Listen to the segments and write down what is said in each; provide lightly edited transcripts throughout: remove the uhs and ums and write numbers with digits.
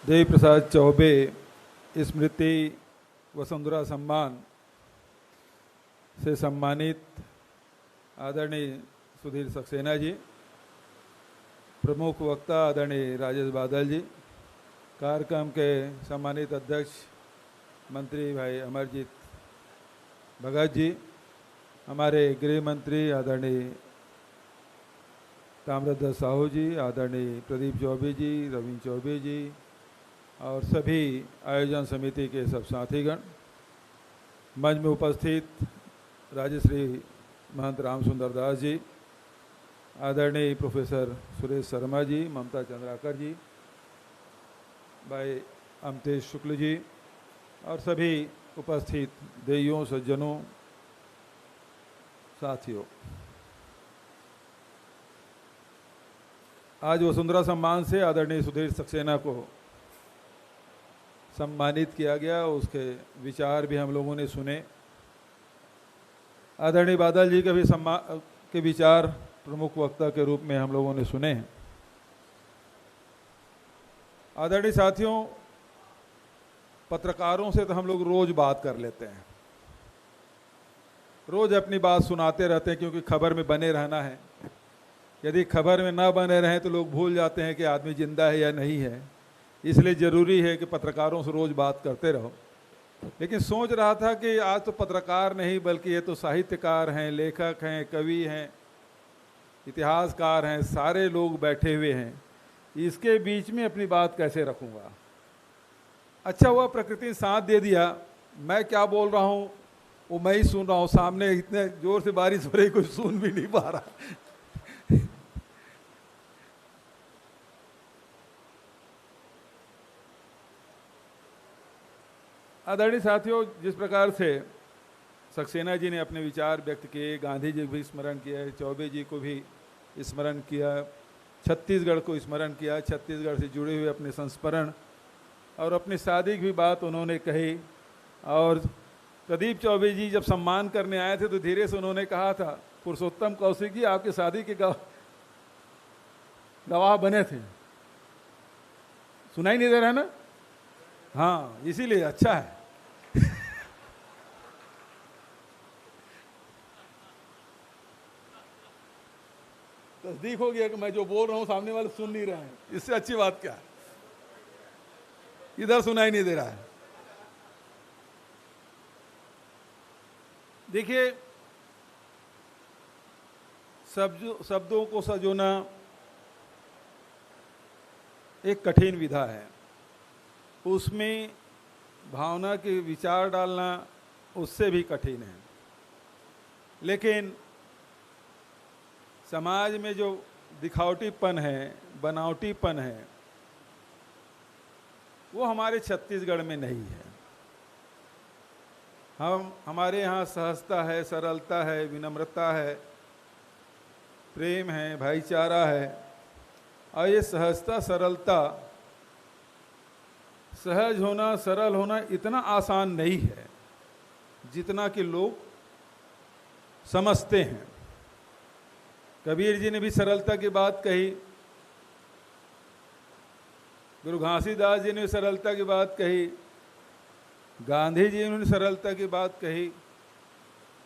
देवी प्रसाद चौबे स्मृति वसुंधरा सम्मान से सम्मानित आदरणीय सुधीर सक्सेना जी, प्रमुख वक्ता आदरणीय राजेश बादल जी, कार्यक्रम के सम्मानित अध्यक्ष मंत्री भाई अमरजीत भगत जी, हमारे गृह मंत्री आदरणीय ताम्रध्वज साहू जी, आदरणीय प्रदीप चौबे जी, रविंद्र चौबे जी और सभी आयोजन समिति के सब साथीगण, मंच में उपस्थित राजश्री महंत राम सुंदर दास जी, आदरणीय प्रोफेसर सुरेश शर्मा जी, ममता चंद्राकर जी, भाई अमतेश शुक्ल जी और सभी उपस्थित देवियों, सज्जनों, साथियों, आज वसुंधरा सम्मान से आदरणीय सुधीर सक्सेना को सम्मानित किया गया। उसके विचार भी हम लोगों ने सुने। आदरणीय बादल जी के भी के विचार प्रमुख वक्ता के रूप में हम लोगों ने सुने हैं। आदरणीय साथियों, पत्रकारों से तो हम लोग रोज बात कर लेते हैं, रोज अपनी बात सुनाते रहते हैं, क्योंकि खबर में बने रहना है। यदि खबर में ना बने रहें तो लोग भूल जाते हैं कि आदमी जिंदा है या नहीं है। इसलिए ज़रूरी है कि पत्रकारों से रोज़ बात करते रहो। लेकिन सोच रहा था कि आज तो पत्रकार नहीं बल्कि ये तो साहित्यकार हैं, लेखक हैं, कवि हैं, इतिहासकार हैं, सारे लोग बैठे हुए हैं। इसके बीच में अपनी बात कैसे रखूँगा। अच्छा हुआ प्रकृति ने साथ दे दिया। मैं क्या बोल रहा हूँ वो मैं ही सुन रहा हूँ, सामने इतने ज़ोर से बारिश हो रही, कोई सुन भी नहीं पा रहा। आदरणीय साथियों, जिस प्रकार से सक्सेना जी ने अपने विचार व्यक्त किए, गांधी जी को भी स्मरण किया, चौबे जी को भी स्मरण किया, छत्तीसगढ़ को स्मरण किया, छत्तीसगढ़ से जुड़े हुए अपने संस्मरण और अपनी शादी की भी बात उन्होंने कही। और प्रदीप चौबे जी जब सम्मान करने आए थे तो धीरे से उन्होंने कहा था, पुरुषोत्तम कौशिक जी आपकी शादी के गवाह बने थे। सुनाई नहीं दे रहा है ना? हाँ, इसीलिए अच्छा है। तस्दीक हो गया कि मैं जो बोल रहा हूं सामने वाले सुन नहीं रहे हैं। इससे अच्छी बात क्या है? इधर सुनाई नहीं दे रहा है। देखिए, शब्दों को सजोना एक कठिन विधा है, उसमें भावना के विचार डालना उससे भी कठिन है। लेकिन समाज में जो दिखावटीपन है, बनावटीपन है, वो हमारे छत्तीसगढ़ में नहीं है। हमारे यहाँ सहजता है, सरलता है, विनम्रता है, प्रेम है, भाईचारा है। और ये सहजता, सरलता, सहज होना, सरल होना इतना आसान नहीं है जितना कि लोग समझते हैं। कबीर जी ने भी सरलता की बात कही, गुरु घासीदास जी ने सरलता की बात कही, गांधी जी ने सरलता की बात कही।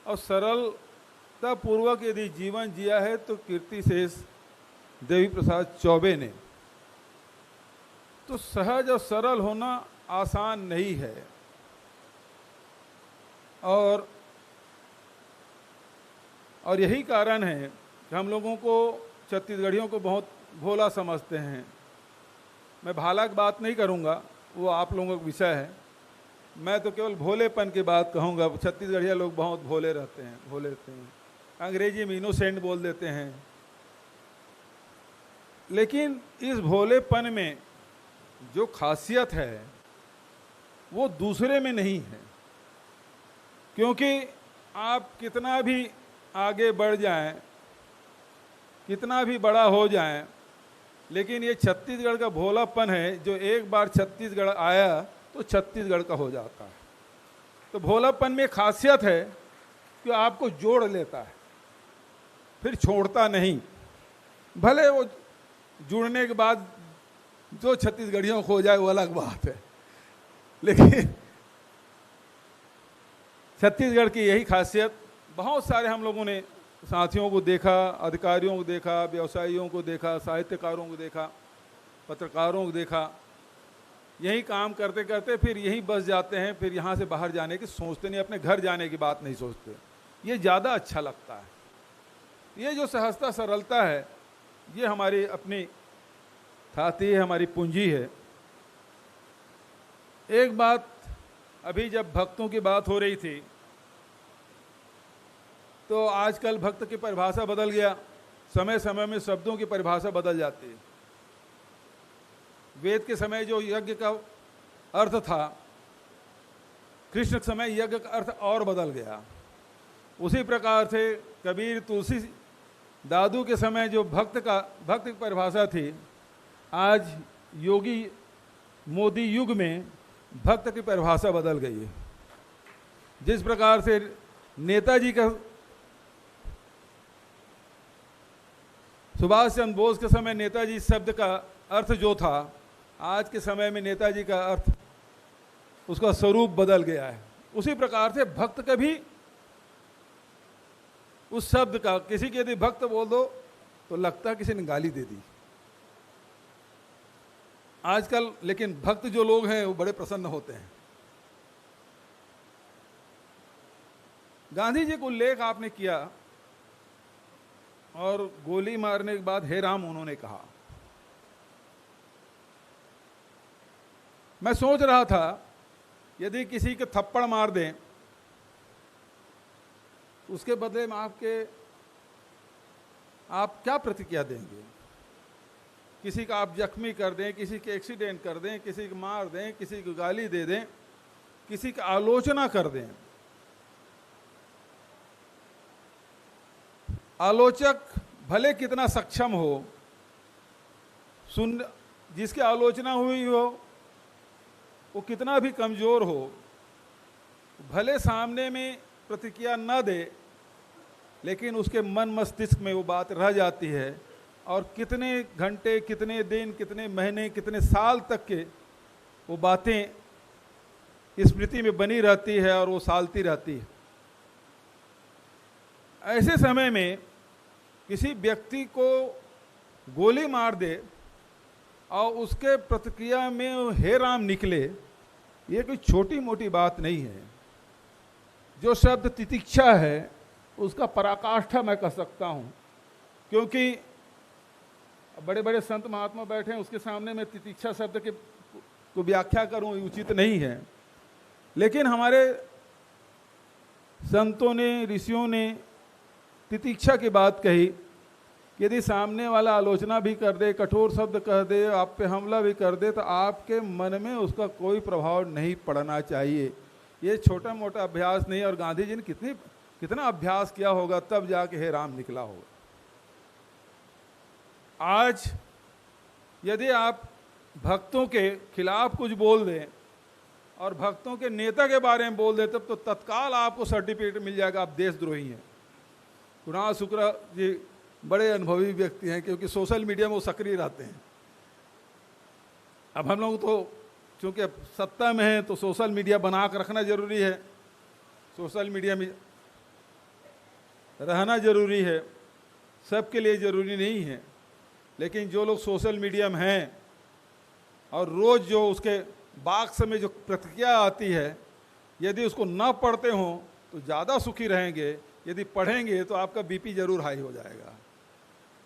और सरलता पूर्वक यदि जीवन जिया है तो कीर्ति शेष देवी प्रसाद चौबे ने। तो सहज और सरल होना आसान नहीं है। और यही कारण है कि हम लोगों को, छत्तीसगढ़ियों को बहुत भोला समझते हैं। मैं भाला की बात नहीं करूंगा, वो आप लोगों का विषय है। मैं तो केवल भोलेपन की बात कहूंगा। छत्तीसगढ़िया लोग बहुत भोले रहते हैं, भोले रहते हैं। अंग्रेजी में इनोसेंट बोल देते हैं। लेकिन इस भोलेपन में जो खासियत है वो दूसरे में नहीं है। क्योंकि आप कितना भी आगे बढ़ जाएं, कितना भी बड़ा हो जाएं, लेकिन ये छत्तीसगढ़ का भोलापन है जो एक बार छत्तीसगढ़ आया तो छत्तीसगढ़ का हो जाता है। तो भोलापन में खासियत है कि आपको जोड़ लेता है, फिर छोड़ता नहीं। भले वो जुड़ने के बाद जो छत्तीसगढ़ियों खो जाए वो अलग बात है, लेकिन छत्तीसगढ़ की यही खासियत, बहुत सारे हम लोगों ने साथियों को देखा, अधिकारियों को देखा, व्यवसायियों को देखा, साहित्यकारों को देखा, पत्रकारों को देखा, यही काम करते करते फिर यहीं बस जाते हैं, फिर यहाँ से बाहर जाने की सोचते नहीं, अपने घर जाने की बात नहीं सोचते। ये ज़्यादा अच्छा लगता है। ये जो सहजता सरलता है, ये हमारी अपनी खाती है, हमारी पूंजी है। एक बात, अभी जब भक्तों की बात हो रही थी, तो आजकल भक्त की परिभाषा बदल गया, समय समय में शब्दों की परिभाषा बदल जाती है। वेद के समय जो यज्ञ का अर्थ था, कृष्ण के समय यज्ञ का अर्थ और बदल गया। उसी प्रकार से कबीर, तुलसी दादू के समय जो भक्त की परिभाषा थी, आज योगी मोदी युग में भक्त की परिभाषा बदल गई है। जिस प्रकार से नेताजी का, सुभाष चंद्र बोस के समय नेताजी शब्द का अर्थ जो था, आज के समय में नेताजी का अर्थ, उसका स्वरूप बदल गया है। उसी प्रकार से भक्त का भी उस शब्द का, किसी के यदि भक्त बोल दो तो लगता है किसी ने गाली दे दी आजकल, लेकिन भक्त जो लोग हैं वो बड़े प्रसन्न होते हैं। गांधी जी को उल्लेख आपने किया, और गोली मारने के बाद हे राम उन्होंने कहा। मैं सोच रहा था, यदि किसी के थप्पड़ मार दें, उसके बदले में आप क्या प्रतिक्रिया देंगे? किसी का आप जख्मी कर दें, किसी के एक्सीडेंट कर दें, किसी को मार दें, किसी को गाली दे दें, किसी की आलोचना कर दें। आलोचक भले कितना सक्षम हो, जिसकी आलोचना हुई हो वो कितना भी कमजोर हो, भले सामने में प्रतिक्रिया न दे, लेकिन उसके मन मस्तिष्क में वो बात रह जाती है, और कितने घंटे, कितने दिन, कितने महीने, कितने साल तक के वो बातें स्मृति में बनी रहती है और वो सालती रहती है। ऐसे समय में किसी व्यक्ति को गोली मार दे और उसके प्रतिक्रिया में हे राम निकले, ये कोई छोटी मोटी बात नहीं है। जो शब्द तितिक्षा है, उसका पराकाष्ठा मैं कह सकता हूँ, क्योंकि बड़े बड़े संत महात्मा बैठे हैं, उसके सामने मैं तितिक्षा शब्द के को व्याख्या करूँ उचित नहीं है। लेकिन हमारे संतों ने, ऋषियों ने तितिक्षा की बात कही, यदि सामने वाला आलोचना भी कर दे, कठोर शब्द कह दे, आप पे हमला भी कर दे, तो आपके मन में उसका कोई प्रभाव नहीं पड़ना चाहिए। ये छोटा मोटा अभ्यास नहीं, और गांधी जी ने कितना अभ्यास किया होगा, तब जाके हे राम निकला होगा। आज यदि आप भक्तों के खिलाफ कुछ बोल दें और भक्तों के नेता के बारे में बोल दें, तब तो तत्काल आपको सर्टिफिकेट मिल जाएगा, आप देशद्रोही हैं। कुणाल शुक्ला जी बड़े अनुभवी व्यक्ति हैं, क्योंकि सोशल मीडिया में वो सक्रिय रहते हैं। अब हम लोग तो चूँकि अब सत्ता में हैं, तो सोशल मीडिया बना कर रखना जरूरी है, सोशल मीडिया में रहना जरूरी है, सबके लिए ज़रूरी नहीं है। लेकिन जो लोग सोशल मीडिया में हैं और रोज़ जो उसके बाक्स में जो प्रतिक्रिया आती है, यदि उसको ना पढ़ते हों तो ज़्यादा सुखी रहेंगे, यदि पढ़ेंगे तो आपका बीपी ज़रूर हाई हो जाएगा।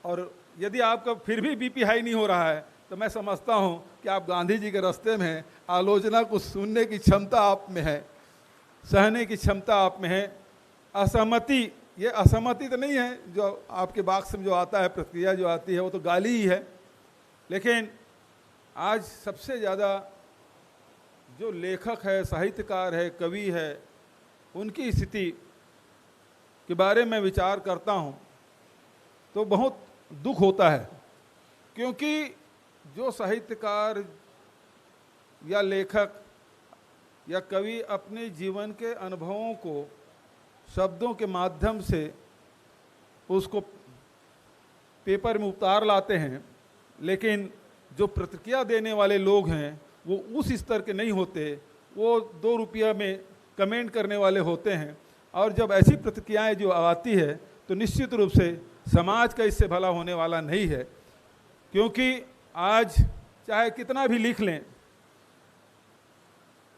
और यदि आपका फिर भी बीपी हाई नहीं हो रहा है, तो मैं समझता हूँ कि आप गांधी जी के रास्ते में हैं। आलोचना को सुनने की क्षमता आप में है, सहने की क्षमता आप में है। असहमति, ये असहमति तो नहीं है, जो आपके बाक्स में जो आता है, प्रतिक्रिया जो आती है, वो तो गाली ही है। लेकिन आज सबसे ज़्यादा जो लेखक है, साहित्यकार है, कवि है, उनकी स्थिति के बारे में विचार करता हूँ तो बहुत दुख होता है, क्योंकि जो साहित्यकार या लेखक या कवि अपने जीवन के अनुभवों को शब्दों के माध्यम से उसको पेपर में उतार लाते हैं, लेकिन जो प्रतिक्रिया देने वाले लोग हैं वो उस स्तर के नहीं होते, वो 2 रुपया में कमेंट करने वाले होते हैं। और जब ऐसी प्रतिक्रियाएं जो आती है तो निश्चित रूप से समाज का इससे भला होने वाला नहीं है, क्योंकि आज चाहे कितना भी लिख लें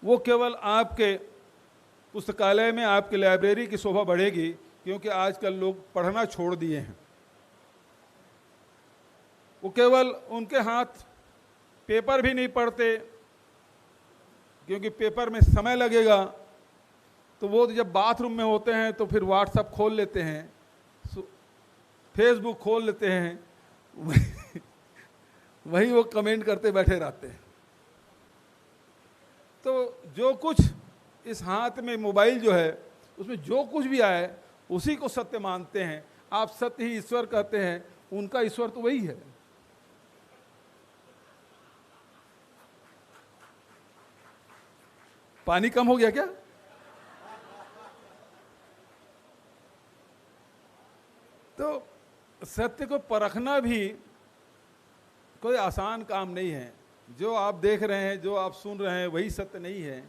वो केवल आपके पुस्तकालय में, आपके लाइब्रेरी की शोभा बढ़ेगी, क्योंकि आजकल लोग पढ़ना छोड़ दिए हैं। वो केवल उनके हाथ पेपर भी नहीं पढ़ते, क्योंकि पेपर में समय लगेगा, तो वो जब बाथरूम में होते हैं तो फिर व्हाट्सएप खोल लेते हैं, फेसबुक खोल लेते हैं, वही वो कमेंट करते बैठे रहते हैं। तो जो कुछ इस हाथ में मोबाइल जो है उसमें जो कुछ भी आए उसी को सत्य मानते हैं। आप सत्य ही ईश्वर कहते हैं, उनका ईश्वर तो वही है। पानी कम हो गया क्या? तो सत्य को परखना भी कोई आसान काम नहीं है। जो आप देख रहे हैं, जो आप सुन रहे हैं, वही सत्य नहीं है।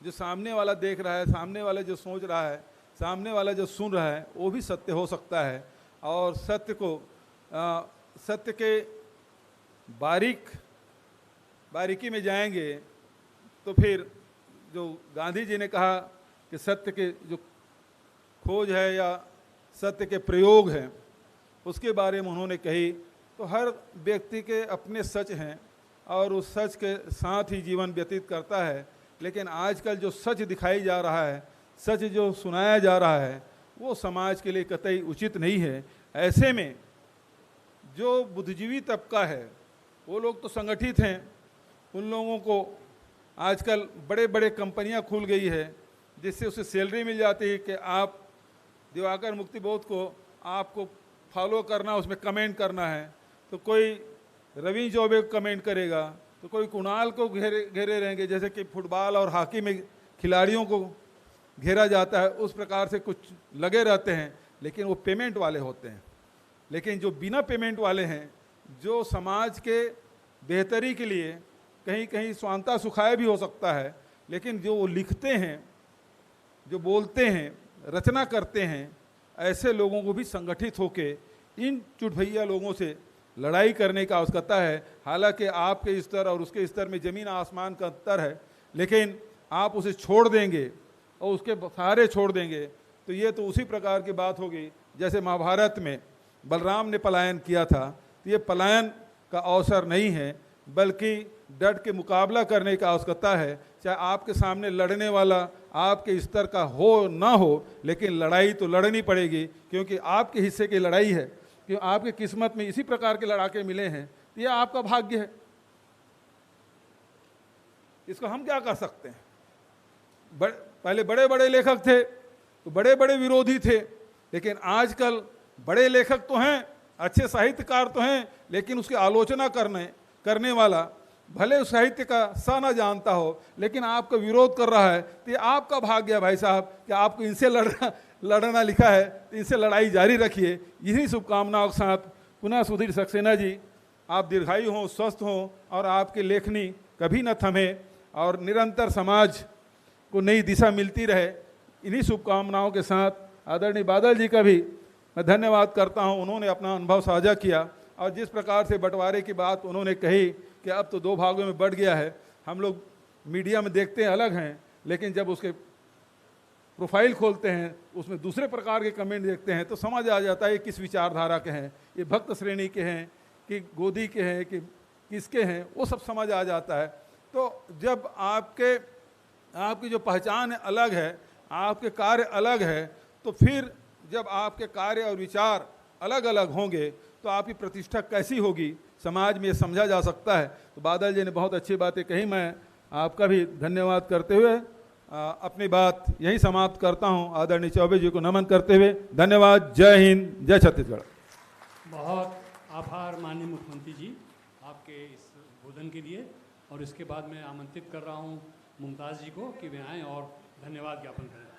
जो सामने वाला देख रहा है, सामने वाला जो सोच रहा है, सामने वाला जो सुन रहा है, वो भी सत्य हो सकता है। और सत्य को सत्य के बारीकी में जाएंगे तो फिर जो गांधी जी ने कहा कि सत्य के जो खोज है या सत्य के प्रयोग हैं, उसके बारे में उन्होंने कही। तो हर व्यक्ति के अपने सच हैं और उस सच के साथ ही जीवन व्यतीत करता है। लेकिन आजकल जो सच दिखाई जा रहा है, सच जो सुनाया जा रहा है, वो समाज के लिए कतई उचित नहीं है। ऐसे में जो बुद्धिजीवी तबका है वो लोग तो संगठित हैं, उन लोगों को आजकल बड़े बड़े कंपनियां खुल गई है जिससे उसे सैलरी मिल जाती है कि आप दिवाकर मुक्तिबोध को आपको फॉलो करना, उसमें कमेंट करना है। तो कोई रवि चौबे को कमेंट करेगा, तो कोई कुणाल को घेरे रहेंगे, जैसे कि फुटबॉल और हॉकी में खिलाड़ियों को घेरा जाता है, उस प्रकार से कुछ लगे रहते हैं। लेकिन वो पेमेंट वाले होते हैं। लेकिन जो बिना पेमेंट वाले हैं, जो समाज के बेहतरी के लिए कहीं कहीं स्वांता सुखाए भी हो सकता है, लेकिन जो वो लिखते हैं, जो बोलते हैं, रचना करते हैं, ऐसे लोगों को भी संगठित होके इन चुटभैया लोगों से लड़ाई करने का आवश्यकता है। हालांकि आपके स्तर और उसके स्तर में ज़मीन आसमान का अंतर है, लेकिन आप उसे छोड़ देंगे और उसके सहारे छोड़ देंगे तो ये तो उसी प्रकार की बात होगी जैसे महाभारत में बलराम ने पलायन किया था। तो ये पलायन का अवसर नहीं है, बल्कि डट के मुकाबला करने का आवश्यकता है। चाहे आपके सामने लड़ने वाला आपके स्तर का हो ना हो, लेकिन लड़ाई तो लड़नी पड़ेगी, क्योंकि आपके हिस्से की लड़ाई है। क्यों आपके किस्मत में इसी प्रकार के लड़ाके मिले हैं, तो यह आपका भाग्य है। इसको हम क्या कर सकते हैं? पहले बड़े बड़े लेखक थे तो बड़े बड़े विरोधी थे, लेकिन आजकल बड़े लेखक तो हैं, अच्छे साहित्यकार तो हैं, लेकिन उसकी आलोचना करने वाला भले उस साहित्य का सा ना जानता हो, लेकिन आपका विरोध कर रहा है। तो ये आपका भाग्य है भाई साहब कि आपको इनसे लड़ना लिखा है, तो इनसे लड़ाई जारी रखिए। यही शुभकामनाओं के साथ पुनः सुधीर सक्सेना जी, आप दीर्घायु हों, स्वस्थ हों और आपकी लेखनी कभी न थमे और निरंतर समाज को नई दिशा मिलती रहे। इन्हीं शुभकामनाओं के साथ आदरणीय बादल जी का भी मैं धन्यवाद करता हूं। उन्होंने अपना अनुभव साझा किया और जिस प्रकार से बंटवारे की बात उन्होंने कही कि अब तो 2 भागों में बढ़ गया है। हम लोग मीडिया में देखते हैं अलग हैं, लेकिन जब उसके प्रोफाइल खोलते हैं उसमें दूसरे प्रकार के कमेंट देखते हैं तो समझ आ जाता है किस विचारधारा के हैं, ये भक्त श्रेणी के हैं कि गोदी के हैं कि किसके हैं, वो सब समझ आ जाता है। तो जब आपकी जो पहचान अलग है, आपके कार्य अलग है, तो फिर जब आपके कार्य और विचार अलग अलग होंगे तो आपकी प्रतिष्ठा कैसी होगी, समाज में ये समझा जा सकता है। तो बादल जी ने बहुत अच्छी बातें कही। मैं आपका भी धन्यवाद करते हुए अपनी बात यहीं समाप्त करता हूं। आदरणीय चौबे जी को नमन करते हुए धन्यवाद। जय हिंद, जय छत्तीसगढ़। बहुत आभार माननीय मुख्यमंत्री जी आपके इस बोधन के लिए। और इसके बाद मैं आमंत्रित कर रहा हूं मुमताज़ जी को कि वे आएँ और धन्यवाद ज्ञापन करें।